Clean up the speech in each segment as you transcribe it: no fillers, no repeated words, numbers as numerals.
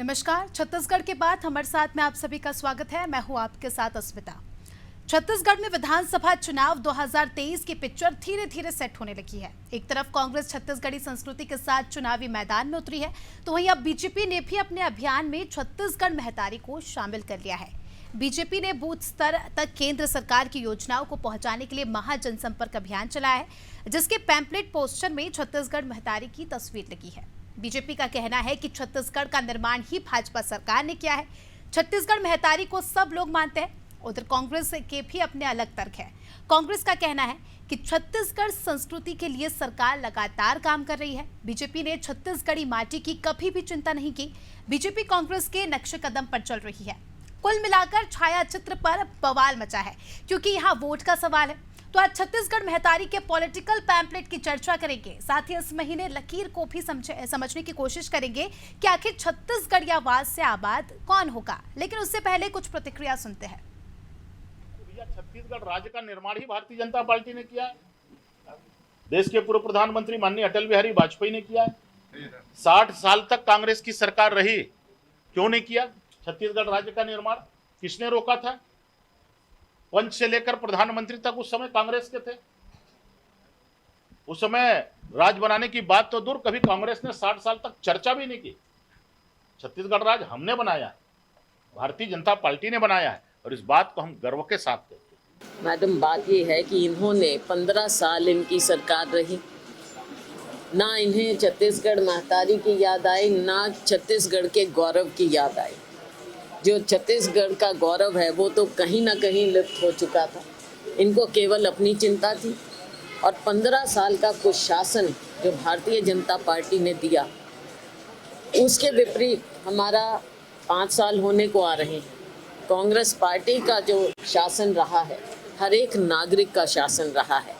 नमस्कार। छत्तीसगढ़ के बाद हमारे साथ में आप सभी का स्वागत है। मैं हूं आपके साथ अस्मिता। छत्तीसगढ़ में विधानसभा चुनाव 2023 की पिक्चर धीरे धीरे सेट होने लगी है। एक तरफ कांग्रेस छत्तीसगढ़ी संस्कृति के साथ चुनावी मैदान में उतरी है, तो वहीं अब बीजेपी ने भी अपने अभियान में छत्तीसगढ़ महतारी को शामिल कर लिया है। बीजेपी ने बूथ स्तर तक केंद्र सरकार की योजनाओं को पहुंचाने के लिए महा जनसंपर्क अभियान चलाया है, जिसके पैम्पलेट पोस्टर में छत्तीसगढ़ महतारी की तस्वीर लगी है। बीजेपी का कहना है कि छत्तीसगढ़ का निर्माण ही भाजपा सरकार ने किया है। छत्तीसगढ़ महतारी को सब लोग मानते हैं। उधर कांग्रेस के भी अपने अलग तर्क है। कांग्रेस का कहना है कि छत्तीसगढ़ संस्कृति के लिए सरकार लगातार काम कर रही है। बीजेपी ने छत्तीसगढ़ी माटी की कभी भी चिंता नहीं की। बीजेपी कांग्रेस के नक्शे कदम पर चल रही है। कुल मिलाकर छाया चित्र पर बवाल मचा है, क्योंकि यहाँ वोट का सवाल है। तो आज छत्तीसगढ़ महतारी के पॉलिटिकल पैम्पलेट की चर्चा करेंगे। साथ ही इस महीने लकीर को भी समझने की कोशिश करेंगे कि आखिर छत्तीसगढ़ या आवाज से आबाद कौन होगा। लेकिन उससे पहले कुछ प्रतिक्रिया सुनते हैं। छत्तीसगढ़ राज्य का निर्माण ही भारतीय जनता पार्टी ने किया है। देश के पूर्व प्रधानमंत्री माननीय अटल बिहारी वाजपेयी ने किया है। 60 साल तक कांग्रेस की सरकार रही, क्यों नहीं किया छत्तीसगढ़ राज्य का निर्माण? किसने रोका था? पंच से लेकर प्रधानमंत्री तक उस समय कांग्रेस के थे। उस समय राज बनाने की बात तो दूर, कभी कांग्रेस ने 60 साल तक चर्चा भी नहीं की। छत्तीसगढ़ राज्य हमने बनाया है, भारतीय जनता पार्टी ने बनाया है, और इस बात को हम गर्व के साथ कहते हैं। मैडम, बात ये है कि इन्होंने 15 साल इनकी सरकार रही, ना इन्हें छत्तीसगढ़ महतारी की याद आई, ना छत्तीसगढ़ के गौरव की याद आई। जो छत्तीसगढ़ का गौरव है वो तो कहीं ना कहीं लुप्त हो चुका था। इनको केवल अपनी चिंता थी, और 15 साल का कुछ शासन जो भारतीय जनता पार्टी ने दिया, उसके विपरीत हमारा 5 साल होने को आ रहे हैं। कांग्रेस पार्टी का जो शासन रहा है, हर एक नागरिक का शासन रहा है,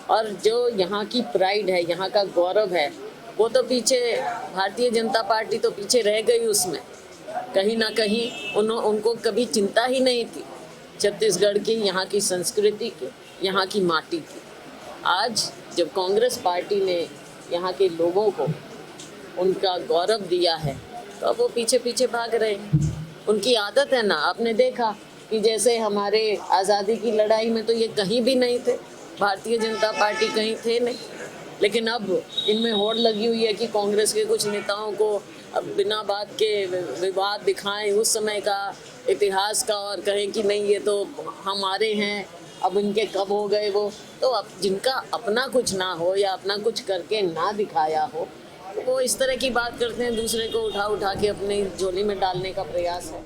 और जो यहाँ की प्राइड है, यहाँ का गौरव है, वो तो पीछे, भारतीय जनता पार्टी तो पीछे रह गई। उसमें कहीं ना कहीं उनको कभी चिंता ही नहीं थी छत्तीसगढ़ की, यहाँ की संस्कृति की, यहाँ की माटी की। आज जब कांग्रेस पार्टी ने यहाँ के लोगों को उनका गौरव दिया है, तो अब वो पीछे पीछे भाग रहे हैं। उनकी आदत है ना, आपने देखा कि जैसे हमारे आज़ादी की लड़ाई में तो ये कहीं भी नहीं थे, भारतीय जनता पार्टी कहीं थे नहीं, लेकिन अब इनमें होड़ लगी हुई है कि कांग्रेस के कुछ नेताओं को अब बिना बात के विवाद दिखाएं उस समय का इतिहास का, और कहें कि नहीं ये तो हमारे हैं, अब इनके कब हो गए वो। तो अब जिनका अपना कुछ ना हो या अपना कुछ करके ना दिखाया हो, वो इस तरह की बात करते हैं, दूसरे को उठा उठा के अपनी झोली में डालने का प्रयास है।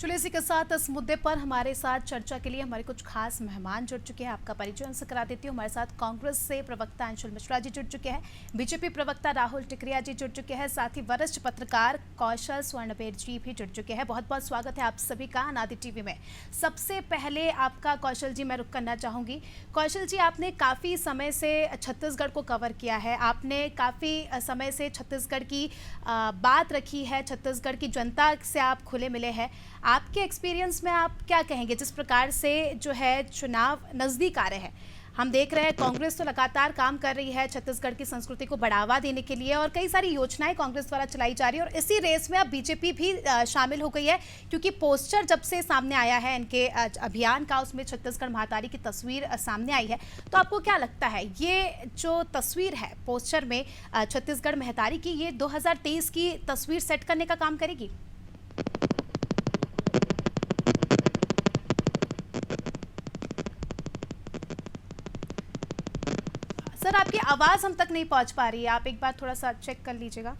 चलिए, इसी के साथ इस मुद्दे पर हमारे साथ चर्चा के लिए हमारे कुछ खास मेहमान जुड़ चुके हैं। आपका परिचय उनसे करा देती हूँ। हमारे साथ कांग्रेस से प्रवक्ता अंशुल मिश्रा जी जुड़ चुके हैं, बीजेपी प्रवक्ता राहुल टिकरिया जी जुड़ चुके हैं, साथ ही वरिष्ठ पत्रकार कौशल स्वर्णबेर जी भी जुड़ चुके हैं। बहुत बहुत स्वागत है आप सभी का अनादि टीवी में। सबसे पहले आपका कौशल जी मैं रुक करना चाहूँगी। कौशल जी, आपने काफ़ी समय से छत्तीसगढ़ को कवर किया है, आपने काफ़ी समय से छत्तीसगढ़ की बात रखी है, छत्तीसगढ़ की जनता से आप खुले मिले हैं। आपके एक्सपीरियंस में आप क्या कहेंगे, जिस प्रकार से जो है चुनाव नज़दीक आ रहे हैं? हम देख रहे हैं कांग्रेस तो लगातार काम कर रही है छत्तीसगढ़ की संस्कृति को बढ़ावा देने के लिए, और कई सारी योजनाएं कांग्रेस द्वारा चलाई जा रही है, और इसी रेस में अब बीजेपी भी शामिल हो गई है, क्योंकि पोस्टर जब से सामने आया है इनके अभियान का, उसमें छत्तीसगढ़ महतारी की तस्वीर सामने आई है। तो आपको क्या लगता है, ये जो तस्वीर है पोस्टर में छत्तीसगढ़ महतारी की, ये 2023 की तस्वीर सेट करने का काम करेगी? सर, आपकी आवाज हम तक नहीं पहुंच पा रही है, आप एक बार थोड़ा सा चेक कर लीजिएगा।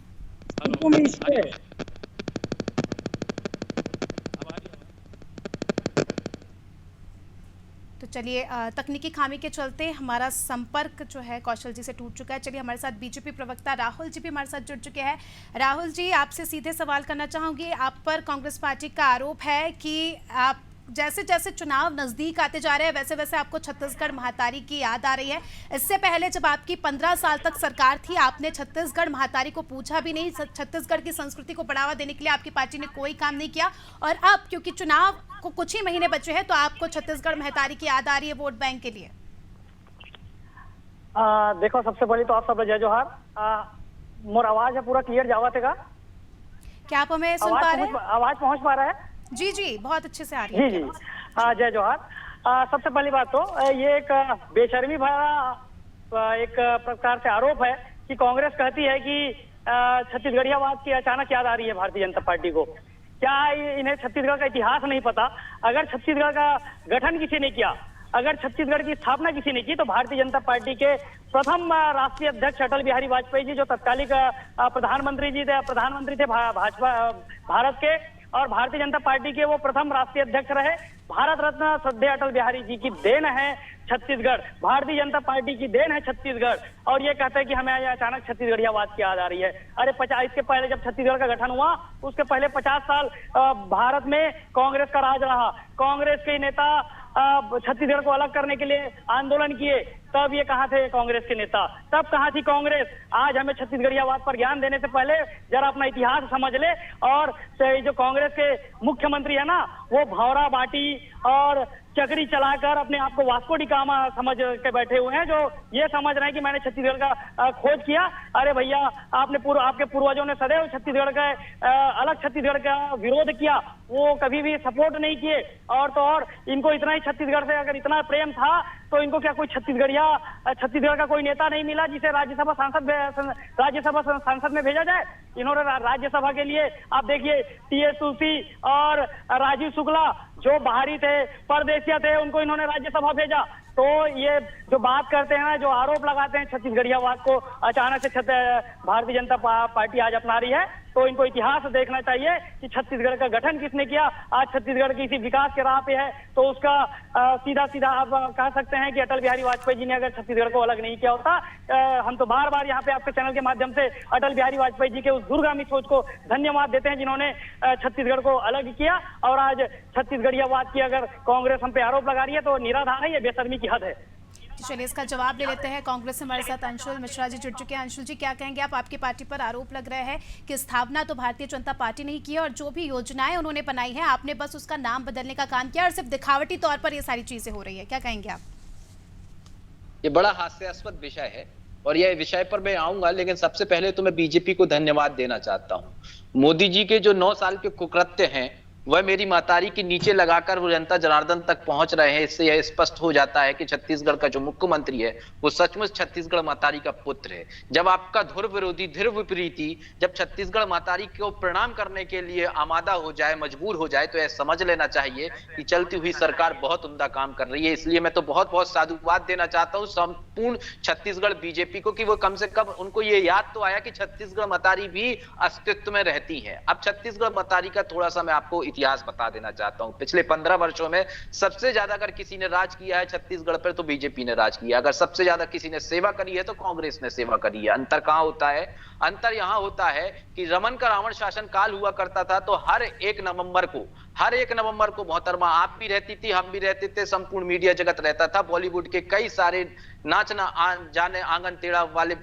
तो चलिए, तकनीकी खामी के चलते हमारा संपर्क जो है कौशल जी से टूट चुका है। चलिए, हमारे साथ बीजेपी प्रवक्ता राहुल जी भी हमारे साथ जुड़ चुके हैं। राहुल जी, आपसे सीधे सवाल करना चाहूँगी। आप पर कांग्रेस पार्टी का आरोप है कि आप जैसे जैसे चुनाव नज़दीक आते जा रहे हैं, वैसे वैसे आपको छत्तीसगढ़ महतारी की याद आ रही है। इससे पहले जब आपकी 15 साल तक सरकार थी, आपने छत्तीसगढ़ महतारी को पूछा भी नहीं, छत्तीसगढ़ की संस्कृति को बढ़ावा देने के लिए आपकी पार्टी ने कोई काम नहीं किया। और अब क्योंकि चुनाव को कुछ ही महीने बचे हैं, तो आपको छत्तीसगढ़ महतारी की याद आ रही है वोट बैंक के लिए। देखो, सबसे पहले तो आप सब जय जोहार। मोर आवाज है पूरा क्लियर जावत है का? क्या आप हमें सुन पा रहे हैं? आवाज पहुंच पा रहा है? जी जी, बहुत अच्छे से आ रही है जी जी। आवाज। जय जोहार। सबसे पहली बात तो ये एक बेशर्मी भरा एक प्रकार से आरोप है कि कांग्रेस कहती है कि छत्तीसगढ़ियावाद की अचानक याद आ रही है भारतीय जनता पार्टी को। क्या इन्हें छत्तीसगढ़ का इतिहास नहीं पता? अगर छत्तीसगढ़ का गठन किसी ने किया, अगर छत्तीसगढ़ की स्थापना किसी ने की, तो भारतीय जनता पार्टी के प्रथम राष्ट्रीय अध्यक्ष अटल बिहारी वाजपेयी जी, जो तत्कालिक प्रधानमंत्री थे भाजपा भारत के, और भारतीय जनता पार्टी के वो प्रथम राष्ट्रीय अध्यक्ष रहे। भारत रत्न श्रद्धेय अटल बिहारी जी की देन है छत्तीसगढ़, भारतीय जनता पार्टी की देन है छत्तीसगढ़। और ये कहते हैं कि हमें अचानक छत्तीसगढ़ियावाद की याद आ रही है। अरे इसके पहले जब छत्तीसगढ़ का गठन हुआ, उसके पहले 50 साल भारत में कांग्रेस का राज रहा। कांग्रेस के नेता छत्तीसगढ़ को अलग करने के लिए आंदोलन किए, तब ये कहाँ थे कांग्रेस के नेता? तब कहाँ थी कांग्रेस? आज हमें छत्तीसगढ़ियावाद पर ज्ञान देने से पहले जरा अपना इतिहास समझ ले। और जो कांग्रेस के मुख्यमंत्री है ना, वो भौरा बाटी और चक्री चलाकर अपने आप को वास्को डी गामा समझ के बैठे हुए हैं, जो ये समझ रहे हैं कि मैंने छत्तीसगढ़ का खोज किया। अरे भैया, आपके पूर्वजों ने सदैव छत्तीसगढ़ का अलग छत्तीसगढ़ का विरोध किया, वो कभी भी सपोर्ट नहीं किए। और तो और इनको इतना ही छत्तीसगढ़ से अगर इतना प्रेम था, तो इनको क्या कोई छत्तीसगढ़ का कोई नेता नहीं मिला जिसे राज्यसभा सांसद में भेजा जाए? इन्होंने राज्यसभा के लिए आप देखिए टी.एस. तुलसी और राजीव शुक्ला, जो बाहरी थे, परदेशिया थे, उनको इन्होंने राज्यसभा भेजा। तो ये जो बात करते हैं ना, जो आरोप लगाते हैं छत्तीसगढ़ियावाद को अचानक से भारतीय जनता पार्टी आज अपना रही है, तो इनको इतिहास देखना चाहिए कि छत्तीसगढ़ का गठन किसने किया। आज छत्तीसगढ़ की इसी विकास के राह पे है, तो उसका सीधा सीधा आप कह सकते हैं कि अटल बिहारी वाजपेयी जी ने अगर छत्तीसगढ़ को अलग नहीं किया होता। हम तो बार बार यहाँ पे आपके चैनल के माध्यम से अटल बिहारी वाजपेयी जी के उस दूरगामी सोच को धन्यवाद देते हैं, जिन्होंने छत्तीसगढ़ को अलग किया। और आज छत्तीसगढ़ियावाद की अगर कांग्रेस हम पे आरोप लगा रही है, तो निराधार है, ये बेशर्मी की हद है। चलिए, इसका जवाब ले लेते हैं। कांग्रेस से हमारे साथ अंशुल मिश्रा जी जुड़ चुके हैं। अंशुल जी, क्या कहेंगे आप? आपकी पार्टी पर आरोप लग रहा है कि स्थापना तो भारतीय जनता पार्टी ने ही की है, और जो भी योजनाएं उन्होंने बनाई है, आपने बस उसका नाम बदलने का काम किया, और सिर्फ दिखावटी तौर पर ये सारी चीजें हो रही है। क्या कहेंगे आप? ये बड़ा हास्यास्पद विषय है, और यह विषय पर मैं आऊंगा, लेकिन सबसे पहले तो मैं बीजेपी को धन्यवाद देना चाहता हूं। मोदी जी के जो 9 साल के कुकृत्य हैं, वह मेरी मातारी के नीचे लगाकर वो जनता जनार्दन तक पहुंच रहे हैं। इससे यह स्पष्ट हो जाता है कि छत्तीसगढ़ का जो मुख्यमंत्री है, वो सचमुच छत्तीसगढ़ मातारी का पुत्र है। जब आपका धुर विरोधी धुर विपरीती जब छत्तीसगढ़ मातारी को प्रणाम करने के लिए आमादा हो जाए, मजबूर हो जाए, तो यह समझ लेना चाहिए कि चलती हुई सरकार बहुत उम्दा काम कर रही है। इसलिए मैं तो बहुत बहुत साधुवाद देना चाहता हूं संपूर्ण छत्तीसगढ़ बीजेपी को, कि वो कम से कम उनको ये याद तो आया कि छत्तीसगढ़ मातारी भी अस्तित्व में रहती है। अब छत्तीसगढ़ मातारी का थोड़ा सा मैं आपको इतिहास बता देना चाहता हूं। पिछले 15 वर्षों में सबसे ज्यादा अगर किसी ने राज किया है छत्तीसगढ़ पर, तो बीजेपी ने राज किया। अगर सबसे ज्यादा किसी ने सेवा करी है, तो कांग्रेस ने सेवा करी है। अंतर कहां होता है? अंतर यहां होता है कि रमन का रावण शासन काल हुआ करता था, तो हर एक नवंबर को मोहतरमा आप भी रहती थी, हम भी रहते थे, संपूर्ण मीडिया जगत रहता था। बॉलीवुड के कई सारे नाचना जाने आंगन टेढ़ा वाले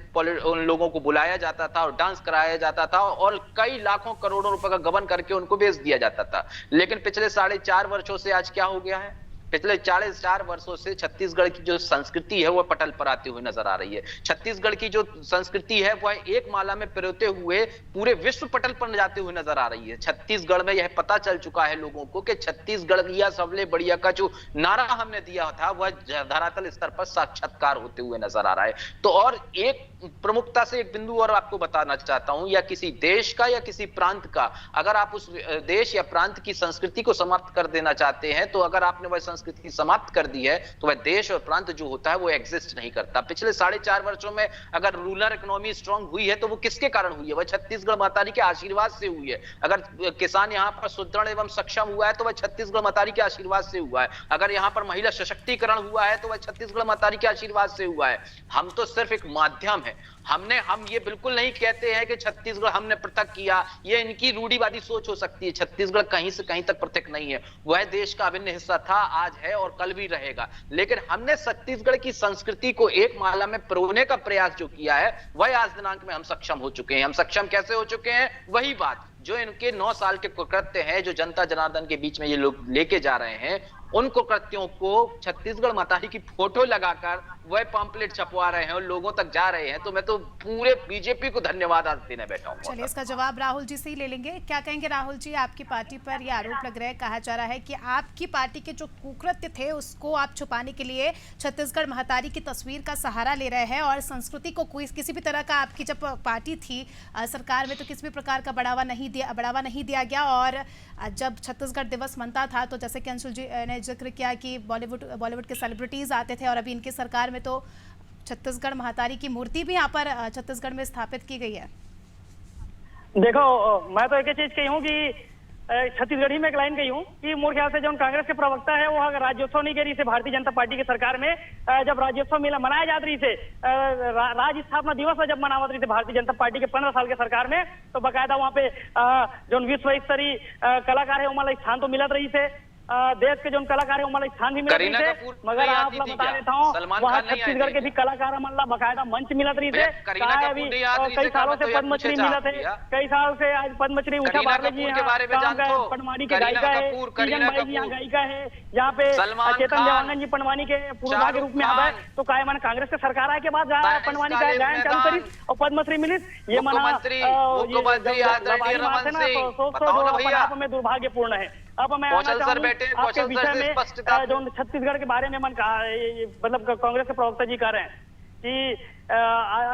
उन लोगों को बुलाया जाता था और डांस कराया जाता था, और कई लाखों करोड़ों रुपए का गबन करके उनको बेच दिया जाता था। लेकिन पिछले 4.5 वर्षों से आज क्या हो गया है? पिछले 4.5 वर्षों से छत्तीसगढ़ की जो संस्कृति है, वो पटल पर आती हुई नजर आ रही है। छत्तीसगढ़ की जो संस्कृति है, वह एक माला में पिरोते हुए पूरे विश्व पटल पर जाते हुए नजर आ रही है। छत्तीसगढ़ में यह पता चल चुका है लोगों को कि छत्तीसगढ़ सबले बढ़िया का जो नारा हमने दिया था, वह धरातल स्तर पर साक्षात्कार होते हुए नजर आ रहा है। तो और एक प्रमुखता से एक बिंदु और आपको बताना चाहता हूं, या किसी देश का या किसी प्रांत का, अगर आप उस देश या प्रांत की संस्कृति को समाप्त कर देना चाहते हैं, तो अगर आपने वह संस्कृति समाप्त कर दी है, तो वह देश और प्रांत जो होता है वो एग्जिस्ट नहीं करता। पिछले 4.5 वर्षों में अगर रूरल इकोनॉमी स्ट्रांग हुई है, तो वो किसके कारण हुई है? वह छत्तीसगढ़ मातारी के आशीर्वाद से हुई है। अगर किसान यहां पर सुदृढ़ एवं सक्षम हुआ है, तो वह छत्तीसगढ़ मातारी के आशीर्वाद से हुआ है। अगर यहां पर महिला सशक्तिकरण हुआ है, तो वह छत्तीसगढ़ मातारी के आशीर्वाद से हुआ है। हम तो सिर्फ एक माध्यम है। हम ये बिल्कुल नहीं कहते हैं कि छत्तीसगढ़ हमने पृथक किया, ये इनकी रूढ़िवादी सोच हो सकती है। छत्तीसगढ़ कहीं से कहीं तक पृथक नहीं है, वह देश का अभिन्न हिस्सा था, आज है और कल भी रहेगा। लेकिन हमने छत्तीसगढ़ की संस्कृति को एक माला में पिरोने का प्रयास जो किया है, वह आज दिनांक में हम सक्षम हो चुके हैं। हम सक्षम कैसे हो चुके हैं? वही बात जो इनके 9 साल के कुकृत्य हैं, जो जनता जनार्दन के बीच में ये लोग लेके जा रहे हैं, उन कुकृत्यों को छत्तीसगढ़ मतारी की फोटो लगाकर वह पंपलेट छपवा रहे हैं और लोगों तक जा रहे हैं, तो मैं तो पूरे बीजेपी को धन्यवाद आज देने बैठा हूं। चलिए इसका जवाब राहुल जी से ही ले लेंगे। क्या कहेंगे राहुल जी, आपकी पार्टी पर यह आरोप लग रहा है, कहा जा रहा है कि आपकी पार्टी के जो कुकृत्य थे उसको आप छुपाने के लिए छत्तीसगढ़ महतारी की तस्वीर का सहारा ले रहे हैं और संस्कृति को कोई किसी भी तरह का, आपकी जब पार्टी थी सरकार में तो किसी भी प्रकार का बढ़ावा नहीं दिया गया। और जब छत्तीसगढ़ दिवस मनता था तो जैसे कि अंशुल जी ने जिक्र किया कि बॉलीवुड के सेलिब्रिटीज आते थे और अभी इनकी सरकार में तो छत्तीसगढ़ महतारी की मूर्ति भी यहाँ पर छत्तीसगढ़ में स्थापित की गई है। देखो, मैं तो एक ही चीज कही हूँ कि छत्तीसगढ़ी में एक लाइन कही हूँ कि मोर ख्याल से जो कांग्रेस के प्रवक्ता है वो अगर राज्योत्सव नहीं करी से भारतीय जनता पार्टी की सरकार में जब राज्योत्सव मेला मनाया जात रही से राज्य स्थापना दिवस जब मनावत रही थे भारतीय जनता पार्टी के 15 साल के सरकार में, तो बकायदा वहाँ पे जो विश्व स्तरीय कलाकार है उमला स्थान तो मिलत रही थे, देश के जो कलाकार है उमला स्थान भी मिलत रही थे। मगर आप लोग बता देता हूँ वहाँ छत्तीसगढ़ के भी कलाकार अमला बकायदा मंच मिलत रही थे। अभी कई सालों से पद्मश्री मिलत है, कई साल से आज पद्मश्री उषा बारले जी पटवानी के गायिका है, तीजन बाई जी यहाँ गायिका है, यहाँ पे चेतन देवांगन जी पटवानी के पूर्वा के रूप में आ गए। तो क्या मन कांग्रेस के सरकार आए के बाद पटवानी का गायन चालू करी और पद्मश्री मिली, ये मना में दुर्भाग्यपूर्ण है। अब मैं आपके विषय में जो छत्तीसगढ़ के बारे में मन कहा, मतलब कांग्रेस के प्रवक्ता जी कह रहे हैं कि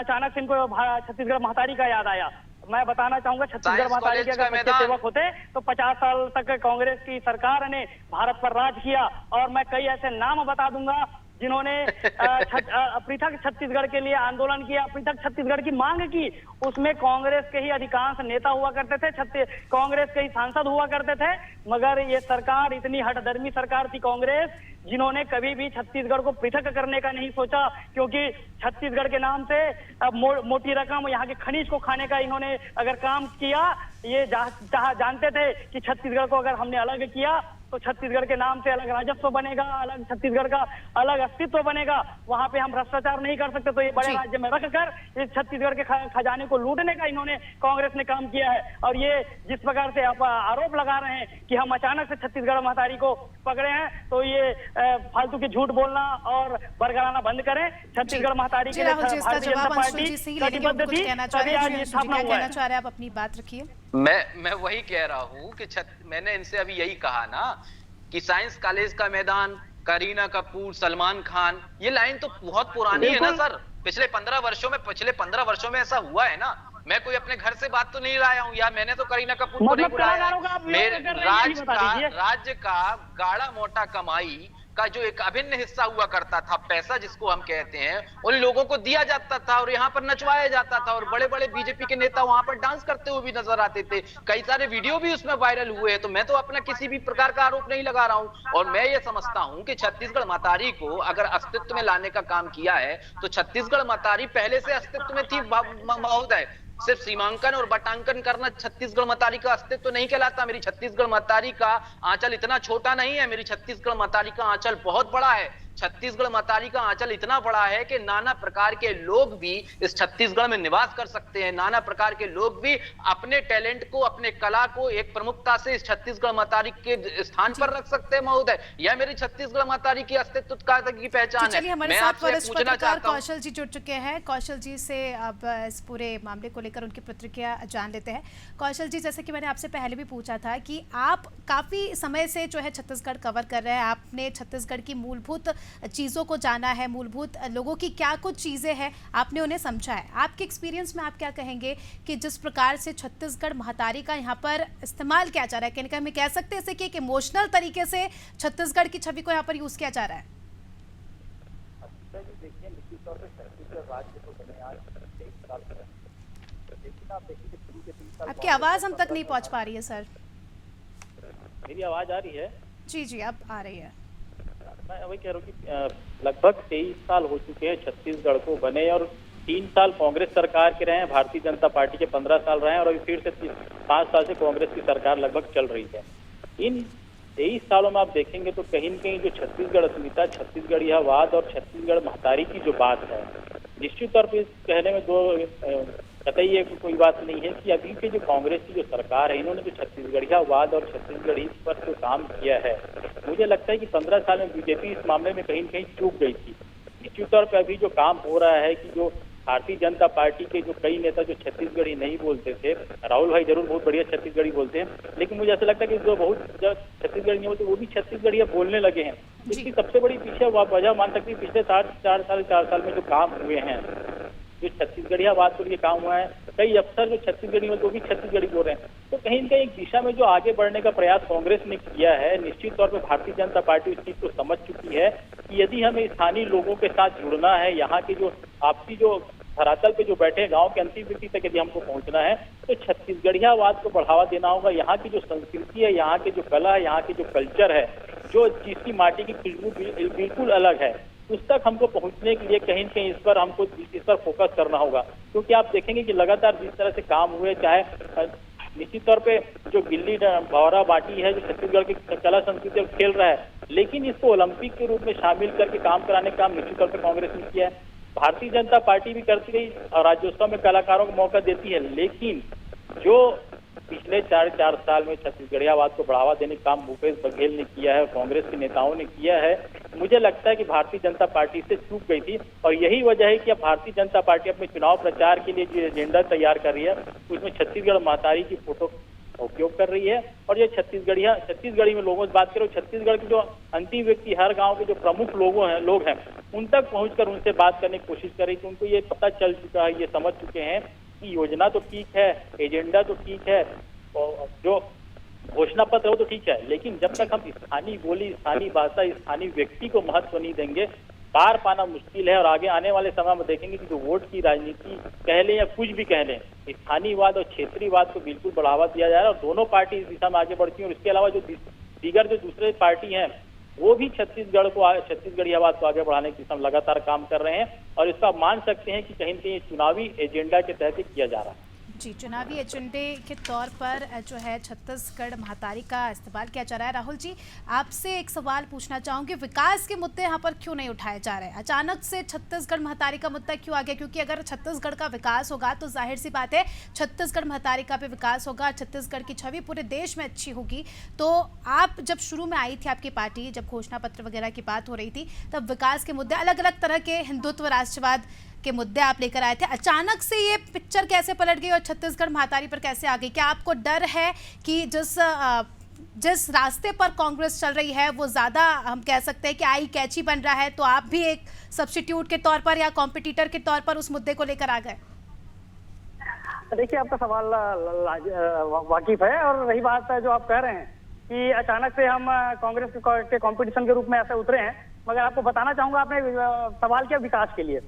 अचानक से इनको छत्तीसगढ़ महतारी का याद आया। मैं बताना चाहूंगा छत्तीसगढ़ महतारी के अगर सच्चे सेवक होते तो 50 साल तक कांग्रेस की सरकार ने भारत पर राज किया। और मैं कई ऐसे नाम बता दूंगा जिन्होंने पृथक छत्तीसगढ़ के लिए आंदोलन किया, पृथक छत्तीसगढ़ की मांग की। उसमें कांग्रेस के ही अधिकांश नेता हुआ करते थे, कांग्रेस के ही सांसद हुआ करते थे। मगर ये सरकार इतनी हठधर्मी सरकार थी कांग्रेस, जिन्होंने कभी भी छत्तीसगढ़ को पृथक करने का नहीं सोचा, क्योंकि छत्तीसगढ़ के नाम से मोटी रकम यहाँ के खनिज को खाने का इन्होंने अगर काम किया। ये जानते थे कि छत्तीसगढ़ को अगर हमने अलग किया तो छत्तीसगढ़ के नाम से अलग राजस्व बनेगा, अलग छत्तीसगढ़ का अलग अस्तित्व बनेगा, वहां पे हम भ्रष्टाचार नहीं कर सकते। तो ये बड़े राज्य में रखकर इस छत्तीसगढ़ के खजाने को लूटने का इन्होंने कांग्रेस ने काम किया है। और ये जिस प्रकार से आप आरोप लगा रहे हैं कि हम अचानक से छत्तीसगढ़ महतारी को पकड़े हैं, तो ये फालतू के झूठ बोलना और बरगलाना बंद करें। छत्तीसगढ़ महतारी के लिए भारतीय जनता पार्टी कटिबद्ध थी, तभी आज ये स्थापना हुआ है। आप अपनी बात रखिए। मैं वही कह रहा हूँ कि मैंने इनसे अभी यही कहा ना कि साइंस कॉलेज का मैदान, करीना कपूर, सलमान खान, ये लाइन तो बहुत पुरानी है ना सर। पिछले 15 वर्षों में ऐसा हुआ है ना। मैं कोई अपने घर से बात तो नहीं लाया हूँ यार, मैंने तो करीना कपूर को नहीं बुलाया। राज्य का गाढ़ा मोटा कमाई का जो एक अभिन्न हिस्सा हुआ करता था, पैसा जिसको हम कहते हैं, उन लोगों को दिया जाता था और यहाँ पर नचवाया जाता था। और बड़े बड़े बीजेपी के नेता वहां पर डांस करते हुए भी नजर आते थे, कई सारे वीडियो भी उसमें वायरल हुए हैं। तो मैं तो अपना किसी भी प्रकार का आरोप नहीं लगा रहा हूं। और मैं ये समझता हूं कि छत्तीसगढ़ महतारी को अगर अस्तित्व में लाने का काम किया है तो छत्तीसगढ़ महतारी पहले से अस्तित्व में थी महोदय। सिर्फ सीमांकन और बटांकन करना छत्तीसगढ़ महतारी का अस्तित्व नहीं कहलाता। मेरी छत्तीसगढ़ महतारी का आंचल इतना छोटा नहीं है, मेरी छत्तीसगढ़ महतारी का आंचल बहुत बड़ा है। छत्तीसगढ़ महतारी का आंचल इतना बड़ा है कि नाना प्रकार के लोग भी इस छत्तीसगढ़ में निवास कर सकते हैं। नाना प्रकार के लोग भी अपने टैलेंट को, अपने कला को एक प्रमुखता से इस छत्तीसगढ़ महतारी के स्थान पर रख सकते हैं महोदय। यह मेरी छत्तीसगढ़ महतारी की अस्तित्व की पहचान है। हमारे साथ वरिष्ठ पत्रकार कौशल जी जुड़ चुके हैं। कौशल जी से अब इस पूरे मामले को लेकर उनकी प्रतिक्रिया जान लेते हैं। कौशल जी, जैसे कि मैंने आपसे पहले भी पूछा था कि आप काफी समय से जो है छत्तीसगढ़ कवर कर रहे हैं, आपने छत्तीसगढ़ की मूलभूत चीज़ों को जाना है, मूलभूत लोगों की क्या कुछ चीज़ें हैं आपने उन्हें समझा है। आपके एक्सपीरियंस में आप क्या कहेंगे कि जिस प्रकार से छत्तीसगढ़ महतारी का यहाँ पर इस्तेमाल किया जा रहा है, कहने हमें कह सकते हैं कि एक इमोशनल तरीके से छत्तीसगढ़ की छवि को यहाँ पर यूज़ किया जा रहा है? आपकी आवाज़ हम तक नहीं पहुँच पा रही है सर। मेरी आवाज़ आ रही है? जी जी, अब आ रही है। मैं वही कह रहा हूँ कि लगभग 23 साल हो चुके हैं छत्तीसगढ़ को बने, और 3 साल कांग्रेस सरकार के रहे हैं, भारतीय जनता पार्टी के 15 साल रहे हैं, और अभी फिर से 5 साल से कांग्रेस की सरकार लगभग चल रही है। इन 23 सालों में आप देखेंगे तो कहीं न कहीं जो छत्तीसगढ़ अस्मिता, छत्तीसगढ़ियावाद और छत्तीसगढ़ महतारी की जो बात है, निश्चित तौर पर कहने में कतई ये कोई बात नहीं है कि अभी के जो कांग्रेस की जो सरकार है, इन्होंने जो छत्तीसगढ़ियावाद और छत्तीसगढ़ी पर जो काम किया है, मुझे लगता है कि 15 साल में बीजेपी इस मामले में कहीं न कहीं चूक गई थी। निश्चित तौर पर अभी जो काम हो रहा है कि जो भारतीय जनता पार्टी के जो कई नेता जो छत्तीसगढ़ी नहीं बोलते थे, राहुल भाई जरूर बहुत बढ़िया छत्तीसगढ़ी बोलते हैं, लेकिन मुझे ऐसा लगता है कि जो बहुत छत्तीसगढ़ी नहीं बोलते वो भी छत्तीसगढ़िया बोलने लगे हैं। इसकी सबसे बड़ी पीछे वजह मान सकती है पिछले 4 साल में जो काम हुए हैं, जो छत्तीसगढ़ियावाद के लिए काम हुआ है, कई अफसर जो छत्तीसगढ़ी में वो भी छत्तीसगढ़ी बोल रहे हैं। तो कहीं न कहीं एक दिशा में जो आगे बढ़ने का प्रयास कांग्रेस ने किया है, निश्चित तौर पर भारतीय जनता पार्टी इस चीज को समझ चुकी है कि यदि हमें स्थानीय लोगों के साथ जुड़ना है, यहाँ की जो आपसी जो धरातल पे जो बैठे हैं गांव के अंतिम व्यक्ति तक यदि हमको पहुंचना है, तो छत्तीसगढ़ियावाद को बढ़ावा देना होगा। यहाँ की जो संस्कृति है, यहाँ की जो कला है, यहाँ की जो कल्चर है, जो जिसकी माटी की खुशबू बिल्कुल अलग है, उस तक हमको पहुंचने के लिए कहीं न कहीं इस पर फोकस करना होगा। क्योंकि आप देखेंगे कि लगातार जिस तरह से काम हुए, चाहे निश्चित तौर पे जो गिल्ली भौरा बाटी है, जो छत्तीसगढ़ की कला संस्कृति और खेल रहा है, लेकिन इसको ओलंपिक के रूप में शामिल करके काम कराने का काम निश्चित तौर पर कांग्रेस ने किया है। भारतीय जनता पार्टी भी करती रही और राज्योत्सव में कलाकारों को मौका देती है, लेकिन जो पिछले 4 साल में छत्तीसगढ़ियावाद को बढ़ावा देने का काम भूपेश बघेल ने किया है, कांग्रेस के नेताओं ने किया है, मुझे लगता है कि भारतीय जनता पार्टी से चूक गई थी। और यही वजह है कि अब भारतीय जनता पार्टी अपने चुनाव प्रचार के लिए जो एजेंडा तैयार कर रही है, उसमें छत्तीसगढ़ महतारी की फोटो का उपयोग कर रही है। और ये छत्तीसगढ़ी में लोगों से बात करो, छत्तीसगढ़ के जो अंतिम व्यक्ति, हर गाँव के जो प्रमुख लोग हैं, उन तक पहुंचकर उनसे बात करने की कोशिश कर रही थी। उनको ये पता चल चुका है, ये समझ चुके हैं कि योजना तो ठीक है, एजेंडा तो ठीक है, और जो घोषणा पत्र हो तो ठीक है, लेकिन जब तक हम स्थानीय बोली, स्थानीय भाषा, स्थानीय व्यक्ति को महत्व नहीं देंगे, पार पाना मुश्किल है। और आगे आने वाले समय में देखेंगे कि जो वोट की राजनीति कह लें या कुछ भी कह लें, स्थानीयवाद और क्षेत्रीयवाद को बिल्कुल बढ़ावा दिया जा रहा है और दोनों पार्टी इस दिशा में आगे बढ़ती है। और इसके अलावा जो दीगर जो दूसरे पार्टी हैं, वो भी छत्तीसगढ़ियावाद को आगे बढ़ाने की दिशा में लगातार काम कर रहे हैं। और इसका मान सकते हैं कि कहीं न कहीं चुनावी एजेंडा के तहत किया जा रहा है। जी, चुनावी एजेंडे के तौर पर जो है छत्तीसगढ़ महतारी का इस्तेमाल किया जा रहा है। राहुल जी, आपसे एक सवाल पूछना चाहूंगी, विकास के मुद्दे यहाँ पर क्यों नहीं उठाए जा रहे हैं? अचानक से छत्तीसगढ़ महतारी का मुद्दा क्यों आ गया? क्योंकि अगर छत्तीसगढ़ का विकास होगा तो जाहिर सी बात है छत्तीसगढ़ महतारी का भी विकास होगा, छत्तीसगढ़ की छवि पूरे देश में अच्छी होगी। तो आप जब शुरू में आई थी आपकी पार्टी, जब घोषणा पत्र वगैरह की बात हो रही थी, तब विकास के मुद्दे, अलग अलग तरह के हिंदुत्व, राष्ट्रवाद के मुद्दे आप लेकर आए थे। अचानक से ये पिक्चर कैसे पलट गई और छत्तीसगढ़ महतारी पर कैसे आ गई? क्या आपको डर है कि जिस रास्ते पर कांग्रेस चल रही है वो ज़्यादा, हम कह सकते हैं कि आई कैची बन रहा है, तो आप भी एक सब्स्टिट्यूट के तौर पर या कॉम्पिटिटर के तौर पर उस मुद्दे को लेकर आ गए? देखिए, आपका सवाल वाकिफ है। और रही बात जो आप कह रहे हैं कि अचानक से हम कांग्रेस के कंपटीशन के रूप में ऐसे उतरे हैं, मगर आपको बताना चाहूंगा, आपने सवाल किया विकास के लिए।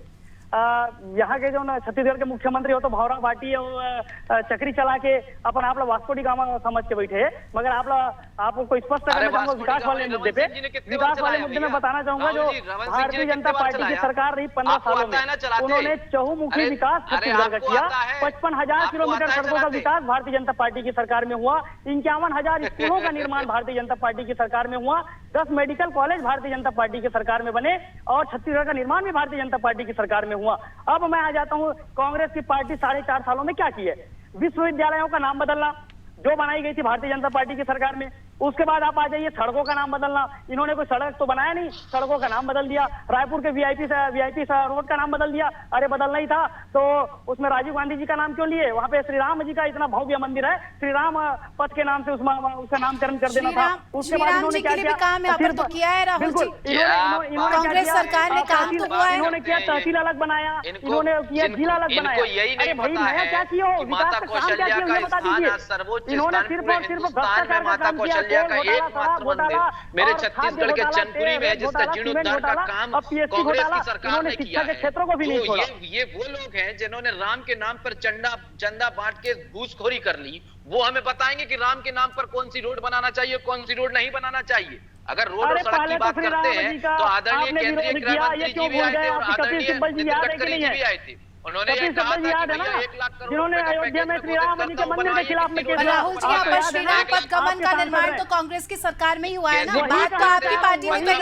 यहाँ के जो छत्तीसगढ़ के मुख्यमंत्री हो तो भौरा बाटी और चक्री चला के अपन आप लोग वास्को डी गामा समझ के बैठे हैं, मगर आपको स्पष्ट करना चाहूंगा विकास वाले मुद्दे पे। विकास वाले मुद्दे में बताना चाहूंगा, जो भारतीय जनता पार्टी की सरकार रही 15 सालों में, उन्होंने चहुमुखी विकास छत्तीसगढ़ का किया। 55,000 किलोमीटर सड़कों का विकास भारतीय जनता पार्टी की सरकार में हुआ। 51,000 स्कूलों का निर्माण भारतीय जनता पार्टी की सरकार में हुआ। 10 medical college Bharatiya Janata party की सरकार में बने और छत्तीसगढ़ का निर्माण भी भारतीय जनता पार्टी की सरकार में हुआ। अब मैं आ जाता हूं, कांग्रेस की पार्टी 4.5 सालों में क्या की है? विश्वविद्यालयों का नाम बदलना जो बनाई गई थी भारतीय जनता पार्टी की सरकार में। उसके बाद आप आ जाइए सड़कों का नाम बदलना। इन्होंने कोई सड़क तो बनाया नहीं, सड़कों का नाम बदल दिया। रायपुर के वीआईपी रोड का नाम बदल दिया। अरे बदलना ही था तो उसमें राजीव गांधी जी का नाम क्यों लिए? वहां पे श्री राम जी का इतना भव्य मंदिर है, श्री राम पथ के नाम से उसका नामकरण कर देना था। उसके बाद इन्होंने क्या किया? किया है राहुल जी, कांग्रेस सरकार ने काम तो हुआ है। इन्होंने किया तहसील अलग बनाया, इन्होंने किया जिला अलग बनाया। अरे भाई नया क्या किया हो? विकास का काम क्या किया बता दीजिए। इन्होंने सिर्फ और सिर्फ भ्रष्टाचार का काम किया। एक मात्र मंदिर मेरे छत्तीसगढ़ के चनपुरी में है, जिसका जीर्णोद्धार का काम कांग्रेस की सरकार ने किया है। तो ये वो लोग हैं जिन्होंने राम के नाम पर चंदा बांट के घूसखोरी कर ली। वो हमें बताएंगे कि राम के नाम पर कौन सी रोड बनाना चाहिए, कौन सी रोड नहीं बनाना चाहिए। अगर रोड और सड़क की बात करते हैं तो आदरणीय केंद्रीय गृह मंत्री जी भी आए थे और आदरणीय नितिन गडकरी जी भी आए थे। उन्होंने ये कहा था कि भैया 1 लाख करोड़ जिन्होंने अयोध्या में श्री राम जी के मंदिर के खिलाफ में किया। राहुल जी, यहाँ पर श्री राम पथ गमन का निर्माण तो कांग्रेस की सरकार में ही हुआ है ना, बात तो आपकी पार्टी ने कही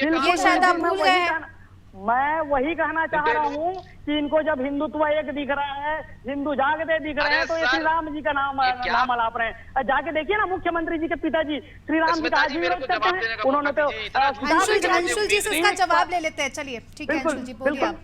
थी, ये शायद आप भूल गए हैं। मैं वही कहना चाह रहा हूँ कि इनको जब हिंदुत्व एक दिख रहा है, हिंदू जागते दिख रहे हैं, तो ये श्री राम जी का नाम अलाप रहे हैं। जाके देखिए ना, मुख्यमंत्री जी के पिताजी श्री राम जी का आज विरोध करते हैं। उन्होंने तो अंशुल जी से इसका जवाब ले लेते हैं। चलिए ठीक है अंशुल जी, बोलिए आप।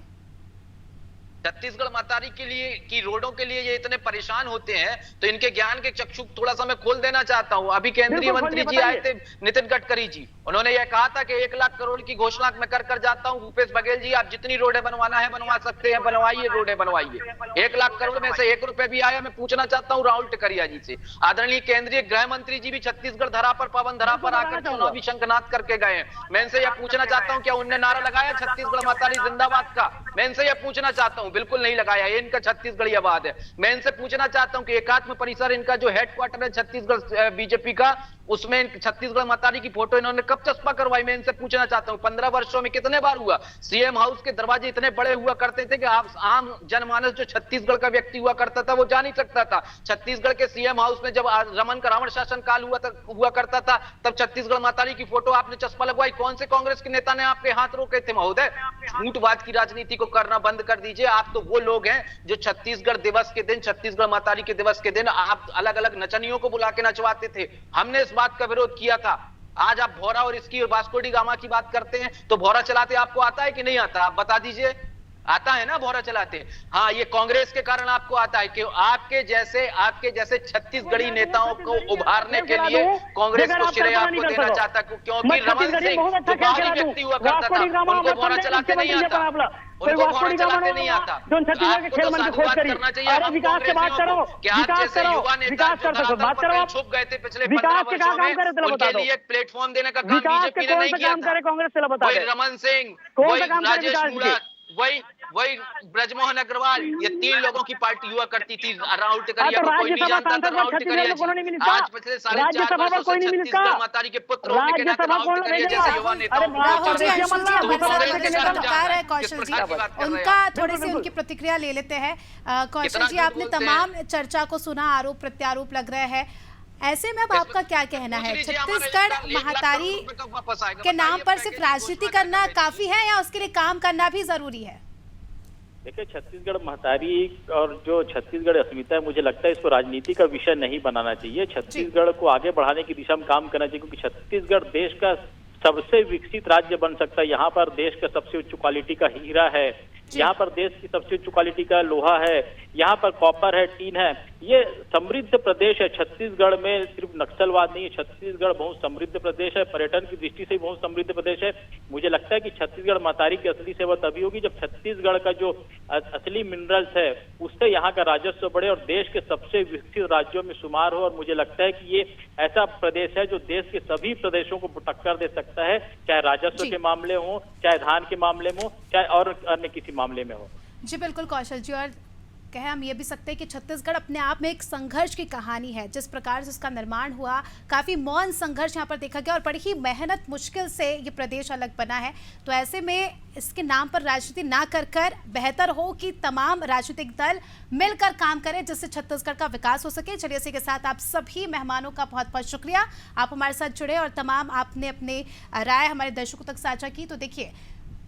छत्तीसगढ़ मातारी के लिए की रोडों के लिए ये इतने परेशान होते हैं, तो इनके ज्ञान के चक्षु थोड़ा सा मैं खोल देना चाहता हूं। अभी केंद्रीय मंत्री जी आए थे, नितिन गडकरी जी, उन्होंने ये कहा था कि 1 लाख करोड़ की घोषणा मैं कर जाता हूं। भूपेश बघेल जी, आप जितनी रोडें बनवाना है बनवा सकते हैं, बनवाइए, रोडें बनवाइए। 1 लाख करोड़ में से 1 रुपए भी आया। मैं पूछना चाहता हूं राहुल टिकरिया जी से, आदरणीय केंद्रीय गृह मंत्री जी भी छत्तीसगढ़ धरा पर, पवन धरा पर आकर चुनावी शंखनाद करके गए हैं। मैं इनसे यह पूछना चाहता हूं क्या उनने नारा लगाया छत्तीसगढ़ मातारी जिंदाबाद का? मैं इनसे यह पूछना चाहता हूं, बिल्कुल नहीं लगाया। ये इनका छत्तीसगढ़ी आवाज है। मैं इनसे पूछना चाहता हूं कि एकात्म परिसर इनका जो हेडक्वार्टर है छत्तीसगढ़ बीजेपी का, उसमें छत्तीसगढ़ मातारी की फोटो इन्होंने कब चस्पा करवाई? मैं इनसे पूछना चाहता हूं 15 वर्षों में कितने बार हुआ? सीएम हाउस के दरवाजे इतने बड़े हुआ करते थे कि आप आम जनमानस जो छत्तीसगढ़ का व्यक्ति हुआ करता था वो जा नहीं सकता था। छत्तीसगढ़ के सीएम हाउस में जब रमन का रावण शासन काल हुआ करता था, तब छत्तीसगढ़ मातारी की फोटो आपने चस्पा लगवाई। कौन से कांग्रेस के नेता ने आपके हाथ रोके थे महोदय? झूठवाद की राजनीति को करना बंद कर दीजिए। आप तो वो लोग हैं जो छत्तीसगढ़ दिवस के दिन, छत्तीसगढ़ मातारी के दिवस के दिन आप अलग अलग नचनियों को बुला के नचवाते थे। हमने इस बात का विरोध किया था। आज आप भौरा और इसकी वास्को डी गामा की बात करते हैं, तो भौरा चलाते आपको आता है कि नहीं आता? आप बता दीजिए। आता है ना भौरा चलाते? हाँ, ये कांग्रेस के कारण आपको आता है कि आपके जैसे छत्तीसगढ़ी नेताओं को उभारने के लिए कांग्रेस को श्रेय आपको देना चाहता, क्योंकि रमन सिंह जो बाहरी व्यक्ति हुआ करता था, उनको भौरा चलाते नहीं आता, उनको भौरा चलाते नहीं आता। आपको तो साधुवाद करना चाहिए हम कांग्रेसियों को कि आप जैसे युवा नेता जो छुप गए थे पिछले 15 वर्षों में, उनके लिए एक प्लेटफॉर्म देने का काम बीजेपी ने नहीं किया था। वही रमन सिंह, वही राजेश मूणत, वही ब्रजमोहन अग्रवाल, ये 3 लोगों की पार्टी हुआ करती थी। राहुल टिकरिया को कोई नहीं जानता था। राहुल टिकरिया जी आज पिछले 4.5 वर्षों से छत्तीसगढ़ मातारी के पुत्र होने के नाते राहुल टिकरिया जैसे युवा नेताओं उनका थोड़ी सी उनकी प्रतिक्रिया ले लेते हैं। कौशल जी, आपने तमाम चर्चा को सुना, आरोप प्रत्यारोप लग रहे हैं, ऐसे में अब आपका क्या कहना है? छत्तीसगढ़ महातारी के नाम पर सिर्फ राजनीति करना काफी है या उसके लिए काम करना भी जरूरी है? देखिए, छत्तीसगढ़ महतारी और जो छत्तीसगढ़ अस्मिता है, मुझे लगता है इसको राजनीति का विषय नहीं बनाना चाहिए। छत्तीसगढ़ को आगे बढ़ाने की दिशा में काम करना चाहिए, क्योंकि छत्तीसगढ़ देश का सबसे विकसित राज्य बन सकता है। यहाँ पर देश का सबसे उच्च क्वालिटी का हीरा है, यहाँ पर देश की सबसे उच्च क्वालिटी का लोहा है, यहाँ पर कॉपर है, टीन है। ये समृद्ध प्रदेश है। छत्तीसगढ़ में सिर्फ नक्सलवाद नहीं है, छत्तीसगढ़ बहुत समृद्ध प्रदेश है, पर्यटन की दृष्टि से बहुत समृद्ध प्रदेश है। मुझे लगता है कि छत्तीसगढ़ मातारी की असली सेवा तभी होगी जब छत्तीसगढ़ का जो असली मिनरल्स है उससे यहाँ का राजस्व बढ़े और देश के सबसे विकसित राज्यों में शुमार हो। और मुझे लगता है कि ये ऐसा प्रदेश है जो देश के सभी प्रदेशों को टक्कर दे सकता है, चाहे राजस्व के मामले हो, चाहे धान के मामले में हो, चाहे और अन्य किसी मामले में हो। जी बिल्कुल कौशल जी, और कहें हम ये भी सकते हैं कि छत्तीसगढ़ अपने आप में एक संघर्ष की कहानी है। जिस प्रकार से उसका निर्माण हुआ, काफ़ी मौन संघर्ष यहाँ पर देखा गया और बड़ी ही मेहनत मुश्किल से ये प्रदेश अलग बना है। तो ऐसे में इसके नाम पर राजनीति ना कर बेहतर हो कि तमाम राजनीतिक दल मिलकर काम करें जिससे छत्तीसगढ़ का विकास हो सके। चलिए, इसी के साथ आप सभी मेहमानों का बहुत बहुत शुक्रिया, आप हमारे साथ जुड़े और तमाम आपने अपने राय हमारे दर्शकों तक साझा की। तो देखिए,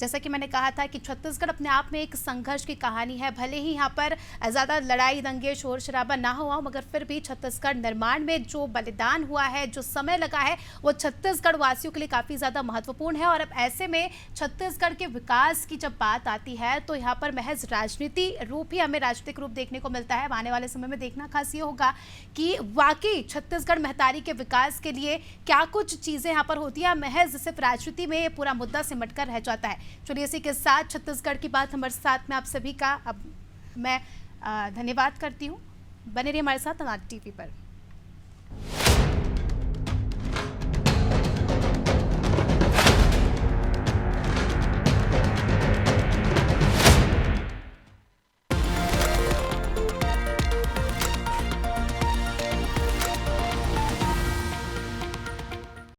जैसा कि मैंने कहा था कि छत्तीसगढ़ अपने आप में एक संघर्ष की कहानी है। भले ही यहाँ पर ज़्यादा लड़ाई दंगे शोर शराबा ना हुआ, मगर फिर भी छत्तीसगढ़ निर्माण में जो बलिदान हुआ है, जो समय लगा है, वो छत्तीसगढ़ वासियों के लिए काफ़ी ज़्यादा महत्वपूर्ण है। और अब ऐसे में छत्तीसगढ़ के विकास की जब बात आती है तो यहाँ पर महज राजनीति रूप ही हमें राजनीतिक रूप देखने को मिलता है। आने वाले समय में देखना खास ये होगा कि वाकई छत्तीसगढ़ महतारी के विकास के लिए क्या कुछ चीज़ें यहाँ पर होती हैं, महज सिर्फ राजनीति में ये पूरा मुद्दा सिमट कर रह जाता है। चलिए, इसी के साथ छत्तीसगढ़ की बात हमारे साथ में आप सभी का अब मैं धन्यवाद करती हूँ। बने रहिए हमारे साथ अनाज टीवी पर।